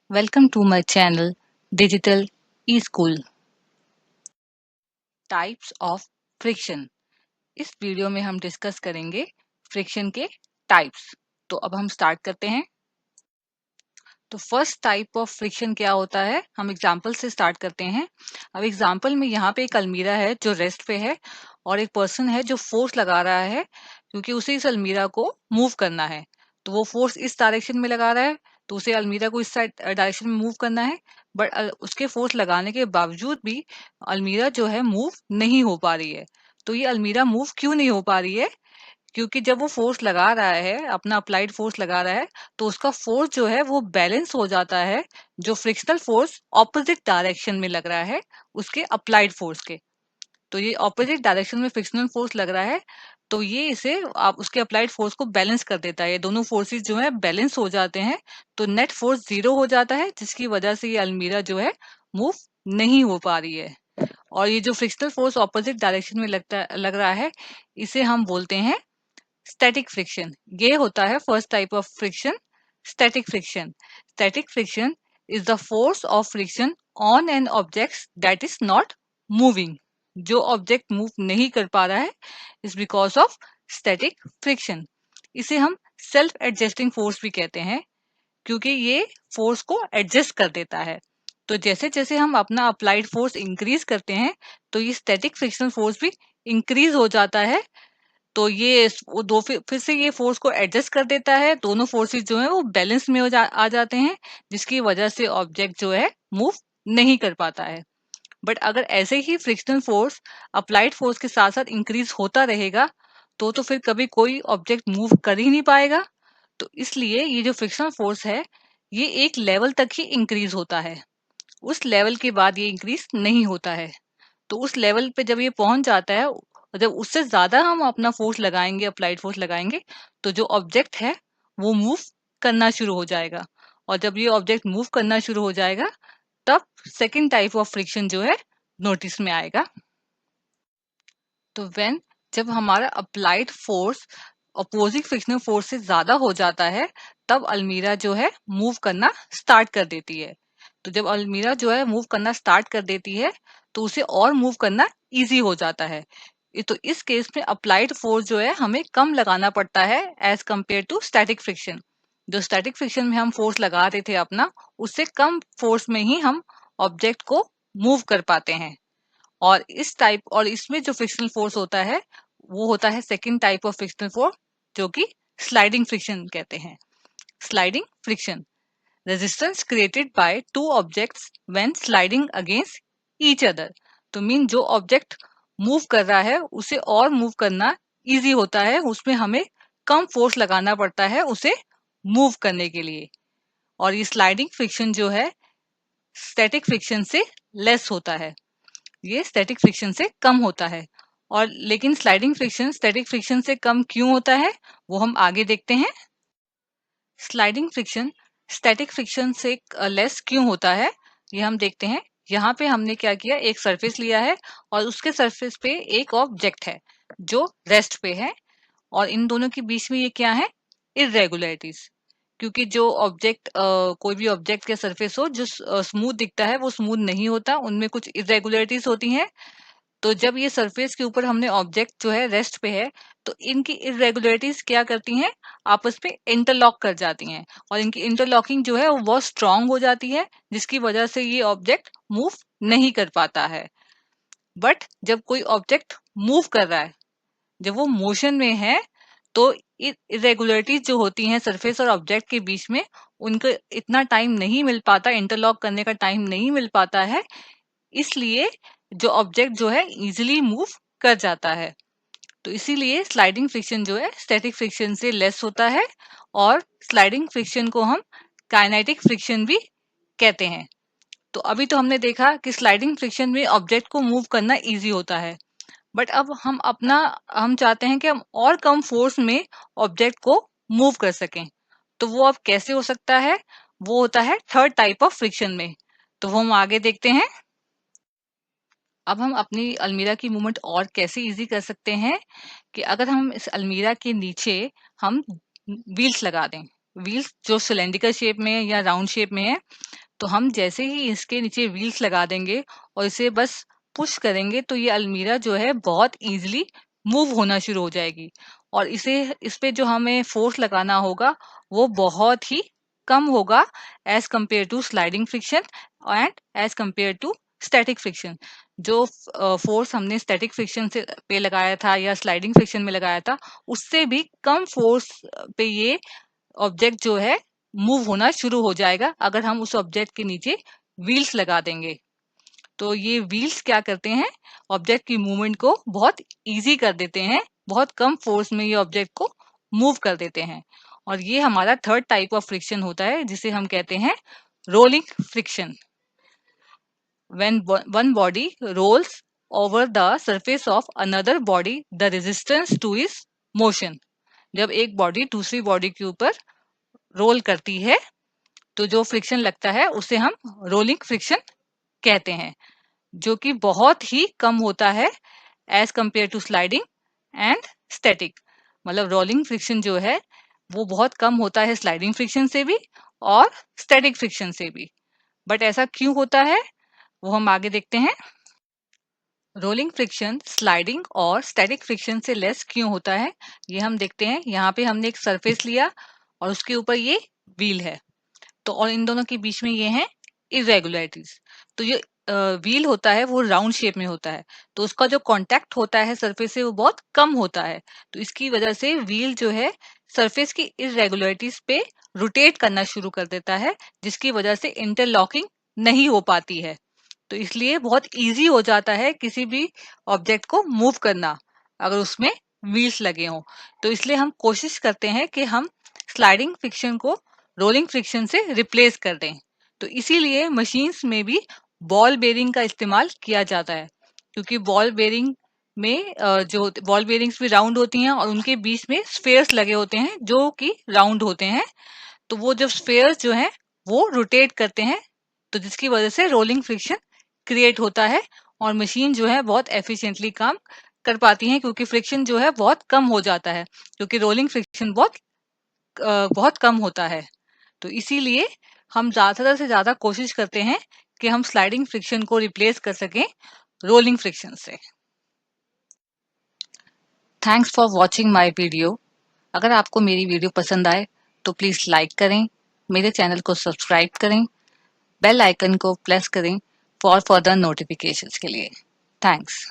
Welcome to my channel Digital eSchool. Types of friction. इस video में हम discuss करेंगे फ्रिक्शन के टाइप्स। तो अब हम स्टार्ट करते हैं। तो फर्स्ट टाइप ऑफ फ्रिक्शन क्या होता है, हम एग्जांपल से स्टार्ट करते हैं। अब एग्जांपल में यहाँ पे एक अलमीरा है जो रेस्ट पे है और एक पर्सन है जो फोर्स लगा रहा है क्योंकि उसे इस अलमीरा को मूव करना है। तो वो फोर्स इस डायरेक्शन में लगा रहा है, तो उसे अलमीरा को इस साइड डायरेक्शन में मूव करना है। बट उसके फोर्स लगाने के बावजूद भी अलमीरा जो है मूव नहीं हो पा रही है। तो ये अलमीरा मूव क्यों नहीं हो पा रही है? क्योंकि जब वो फोर्स लगा रहा है, अपना अप्लाइड फोर्स लगा रहा है, तो उसका फोर्स जो है वो बैलेंस हो जाता है जो फ्रिक्शनल फोर्स ऑपोजिट डायरेक्शन में लग रहा है उसके अप्लाइड फोर्स के। तो ये ऑपोजिट डायरेक्शन में फ्रिक्शनल फोर्स लग रहा है, तो ये इसे आप उसके अप्लाइड फोर्स को बैलेंस कर देता है। ये दोनों फोर्सेस जो है बैलेंस हो जाते हैं, तो नेट फोर्स 0 हो जाता है, जिसकी वजह से ये अलमीरा जो है मूव नहीं हो पा रही है। और ये जो फ्रिक्शनल फोर्स ऑपोजिट डायरेक्शन में लग रहा है, इसे हम बोलते हैं स्टैटिक फ्रिक्शन। ये होता है first type of friction, static friction. Static friction is the force of friction on an object that is not moving. जो ऑब्जेक्ट मूव नहीं कर पा रहा है is because of static friction. इसे हम सेल्फ एडजस्टिंग फोर्स भी कहते हैं, क्योंकि ये फोर्स को एडजस्ट कर देता है। तो जैसे जैसे हम अपना अप्लाइड फोर्स इंक्रीज करते हैं, तो ये स्टैटिक फ्रिक्शन फोर्स भी इंक्रीज हो जाता है। तो ये वो दो फिर से ये फोर्स को एडजस्ट कर देता है, दोनों फोर्सेस जो है वो बैलेंस में आ जाते हैं, जिसकी वजह से ऑब्जेक्ट जो है मूव नहीं कर पाता है। बट अगर ऐसे ही फ्रिक्शनल फोर्स अप्लाइड फोर्स के साथ साथ इंक्रीज होता रहेगा, तो फिर कभी कोई ऑब्जेक्ट मूव कर ही नहीं पाएगा। तो इसलिए ये जो फ्रिक्शनल फोर्स है, ये एक लेवल तक ही इंक्रीज होता है, उस लेवल के बाद ये इंक्रीज नहीं होता है। तो उस लेवल पे जब ये पहुंच जाता है, और जब उससे ज्यादा हम अपना फोर्स लगाएंगे, अप्लाइड फोर्स लगाएंगे, तो जो ऑब्जेक्ट है वो मूव करना शुरू हो जाएगा। और जब ये ऑब्जेक्ट मूव करना शुरू हो जाएगा, तब सेकेंड टाइप ऑफ फ्रिक्शन जो है नोटिस में आएगा। तो व्हेन जब हमारा applied force opposing frictional force से ज्यादा हो जाता है, तब अलमीरा जो है मूव करना स्टार्ट कर देती है। तो जब अलमीरा जो है मूव करना स्टार्ट कर देती है, तो उसे और मूव करना इजी हो जाता है। तो इस केस में अप्लाइड फोर्स जो है हमें कम लगाना पड़ता है as compare to static friction. जो स्टैटिक फ्रिक्शन में हम फोर्स लगा रहे थे अपना, उससे कम फोर्स में ही हम ऑब्जेक्ट को मूव कर पाते हैं। और इसमें जो फ्रिक्शनल फोर्स होता है, वो होता है second type of frictional force, जो कि स्लाइडिंग फ्रिक्शन कहते हैं। Sliding friction, resistance created by two objects when sliding against each other. तो मीन जो ऑब्जेक्ट मूव कर रहा है उसे और मूव करना इजी होता है, उसमें हमें कम फोर्स लगाना पड़ता है उसे मूव करने के लिए। और ये स्लाइडिंग फ्रिक्शन जो है स्टैटिक फ्रिक्शन से लेस होता है, ये स्टैटिक फ्रिक्शन से कम होता है। और लेकिन स्लाइडिंग फ्रिक्शन स्टैटिक फ्रिक्शन से कम क्यों होता है, वो हम आगे देखते हैं। स्लाइडिंग फ्रिक्शन स्टैटिक फ्रिक्शन से लेस क्यों होता है, ये हम देखते हैं। यहाँ पे हमने क्या किया, एक सरफेस लिया है और उसके सरफेस पे एक ऑब्जेक्ट है जो रेस्ट पे है, और इन दोनों के बीच में ये क्या है, इरेगुलरिटीज। क्योंकि जो ऑब्जेक्ट कोई भी ऑब्जेक्ट के सरफेस हो जो स्मूथ दिखता है, वो स्मूथ नहीं होता, उनमें कुछ इरेगुलरिटीज होती हैं। तो जब ये सरफेस के ऊपर हमने ऑब्जेक्ट जो है रेस्ट पे है, तो इनकी इरेगुलरिटीज क्या करती हैं, आपस में इंटरलॉक कर जाती हैं, और इनकी इंटरलॉकिंग जो है वो बहुत स्ट्रांग हो जाती है, जिसकी वजह से ये ऑब्जेक्ट मूव नहीं कर पाता है। बट जब कोई ऑब्जेक्ट मूव कर रहा है, जब वो मोशन में है, तो इरेगुलरिटीज जो होती हैं सरफेस और ऑब्जेक्ट के बीच में, उनको इतना टाइम नहीं मिल पाता, इंटरलॉक करने का टाइम नहीं मिल पाता है, इसलिए जो ऑब्जेक्ट जो है इजीली मूव कर जाता है। तो इसीलिए स्लाइडिंग फ्रिक्शन जो है स्टैटिक फ्रिक्शन से लेस होता है, और स्लाइडिंग फ्रिक्शन को हम काइनेटिक फ्रिक्शन भी कहते हैं। तो अभी तो हमने देखा कि स्लाइडिंग फ्रिक्शन में ऑब्जेक्ट को मूव करना इजी होता है, बट अब हम चाहते हैं कि हम और कम फोर्स में ऑब्जेक्ट को मूव कर सकें। तो वो अब कैसे हो सकता है, वो होता है थर्ड टाइप ऑफ फ्रिक्शन में। तो वो हम आगे देखते हैं। अब हम अपनी अलमीरा की मूवमेंट और कैसे इजी कर सकते हैं, कि अगर हम इस अलमीरा के नीचे हम व्हील्स लगा दें, व्हील्स जो सिलेंड्रिकल शेप में है या राउंड शेप में है, तो हम जैसे ही इसके नीचे व्हील्स लगा देंगे और इसे बस पुश करेंगे तो ये अलमीरा जो है बहुत ईजिली मूव होना शुरू हो जाएगी। और इस पे जो हमें फोर्स लगाना होगा वो बहुत ही कम होगा as compare to sliding friction and as compare to static friction. जो फोर्स हमने स्टैटिक फ्रिक्शन से पे लगाया था या स्लाइडिंग फ्रिक्शन में लगाया था, उससे भी कम फोर्स पे ये ऑब्जेक्ट जो है मूव होना शुरू हो जाएगा अगर हम उस ऑब्जेक्ट के नीचे व्हील्स लगा देंगे। तो ये व्हील्स क्या करते हैं, ऑब्जेक्ट की मूवमेंट को बहुत इजी कर देते हैं, बहुत कम फोर्स में ये ऑब्जेक्ट को मूव कर देते हैं। और ये हमारा थर्ड टाइप ऑफ फ्रिक्शन होता है जिसे हम कहते हैं rolling friction. When one body rolls over the surface of another body, the resistance to is motion. जब एक बॉडी दूसरी बॉडी के ऊपर रोल करती है तो जो फ्रिक्शन लगता है उसे हम रोलिंग फ्रिक्शन कहते हैं, जो कि बहुत ही कम होता है as compare to sliding and static. मतलब रोलिंग फ्रिक्शन जो है वो बहुत कम होता है स्लाइडिंग फ्रिक्शन से भी और स्टैटिक फ्रिक्शन से भी। बट ऐसा क्यों होता है वो हम आगे देखते हैं। रोलिंग फ्रिक्शन स्लाइडिंग और स्टैटिक फ्रिक्शन से लेस क्यों होता है ये हम देखते हैं। यहाँ पे हमने एक सरफेस लिया और उसके ऊपर ये व्हील है, तो और इन दोनों के बीच में ये है इरेगुलरिटीज। तो ये व्हील होता है वो राउंड शेप में होता है, तो उसका जो कांटेक्ट होता है सरफेस से वो बहुत कम होता है। तो इसकी वजह से व्हील जो है सरफेस की इरेगुलरिटीज पे रोटेट करना शुरू कर देता है, जिसकी वजह से इंटरलॉकिंग नहीं हो पाती है। तो इसलिए बहुत इजी हो जाता है किसी भी ऑब्जेक्ट को मूव करना अगर उसमें व्हील्स लगे हों। तो इसलिए हम कोशिश करते हैं कि हम स्लाइडिंग फ्रिक्शन को रोलिंग फ्रिक्शन से रिप्लेस कर दें। तो इसीलिए मशीन्स में भी बॉल बेरिंग का इस्तेमाल किया जाता है, क्योंकि बॉल बेरिंग में जो बॉल बेरिंग्स भी राउंड होती हैं और उनके बीच में स्फेयर्स लगे होते हैं जो कि राउंड होते हैं। तो वो जब स्फेयर्स जो हैं वो रोटेट करते हैं, तो जिसकी वजह से रोलिंग फ्रिक्शन क्रिएट होता है और मशीन जो है बहुत एफिशिएंटली काम कर पाती है, क्योंकि फ्रिक्शन जो है बहुत कम हो जाता है, क्योंकि रोलिंग फ्रिक्शन बहुत कम होता है। तो इसीलिए हम ज़्यादा से ज़्यादा कोशिश करते हैं कि हम स्लाइडिंग फ्रिक्शन को रिप्लेस कर सकें रोलिंग फ्रिक्शन से। Thanks for watching my video. अगर आपको मेरी वीडियो पसंद आए तो प्लीज़ लाइक करें, मेरे चैनल को सब्सक्राइब करें, बेल आइकन को प्रेस करें फॉर फर्दर नोटिफिकेशंस के लिए। थैंक्स।